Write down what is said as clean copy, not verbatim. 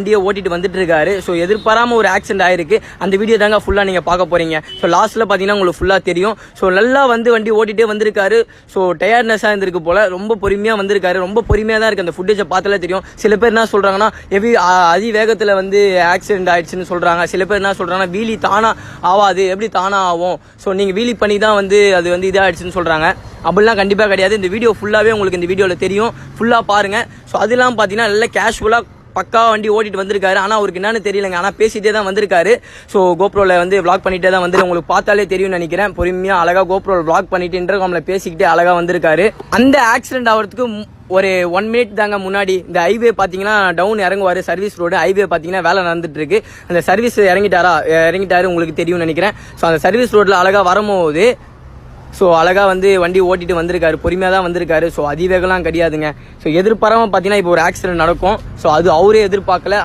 வண்டியை ஓட்டிட்டு வந்துட்டு இருக்காரு. ஸோ எதிர்பாராம ஒரு ஆக்சிடென்ட் ஆயிருக்கு. அந்த வீடியோ தாங்க ஃபுல்லா நீங்க பார்க்க போறீங்க. ஸோ லாஸ்ட்ல பாத்தீங்கன்னா உங்களுக்கு ஃபுல்லா தெரியும். ஸோ நல்லா வண்டி ஓட்டிட்டே வந்திருக்காரு. ஸோ டயர்ட்னஸா இருந்திருக்கு போல. ரொம்ப பொறுமையா வந்திருக்காரு. ரொம்ப பொறுமையா தான் இருக்கு. அந்த ஃபுட்டேஜை பார்த்தாலே தெரியும். சில பேர் என்ன சொல்றாங்கன்னா அதி வேகத்துல ஆக்சிடென்ட் ஆயிடுச்சுன்னு சொல்றாங்க. சில பேர் என்ன சொல்றாங்கன்னா வீலி தானா ஆவாது, எப்படி தானா ஆகும், ஸோ நீங்க வீலி பண்ணி தான் அது இதாயிடுச்சுன்னு சொல்றாங்க. அப்படிலாம் கண்டிப்பா கிடையாது. இந்த வீடியோ ஃபுல்லாவே உங்களுக்கு இந்த வீடியோல தெரியும். ஃபுல்லா பாருங்க. ஸோ அதெல்லாம் பாத்தீங்கன்னா நல்லா கேஷுவலா பக்கா வண்டி ஓட்டிட்டு வந்திருக்காரு. ஆனா அவருக்கு என்னன்னு தெரியலங்க. ஆனா பேசிட்டே தான் வந்திருக்காரு. ஸோ கோப்ரோல vlog பண்ணிட்டே தான் உங்களுக்கு பார்த்தாலே தெரியும்னு நினைக்கிறேன். பொறுமையா அழகா கோப்ரோல vlog பண்ணிட்டு இன்டர்காம்ல பேசிக்கிட்டே அழகா வந்திருக்காரு. அந்த ஆக்சிடென்ட் ஆகிறதுக்கு ஒரு 1 மினிட் தாங்க முன்னாடி இந்த ஹைவே பாத்தீங்கன்னா டவுன் இறங்குவாரு. சர்வீஸ் ரோடு ஹைவே பாத்தீங்கன்னா வேலை நடந்துட்டு இருக்கு. அந்த சர்வீஸ் இறங்கிட்டாரு உங்களுக்கு தெரியும்னு நினைக்கிறேன். ஸோ அந்த சர்வீஸ் ரோட்ல அழகா வரும்போது ஸோ அழகா வண்டி ஓட்டிட்டு வந்திருக்காரு. பொறுமையாக தான் வந்திருக்காரு. ஸோ அதிவேகம்லாம் கிடையாதுங்க. ஸோ எதிர்பாராம பார்த்தீங்கன்னா இப்போ ஒரு ஆக்சிடென்ட் நடக்கும். ஸோ அது அவரே எதிர்பார்க்கல.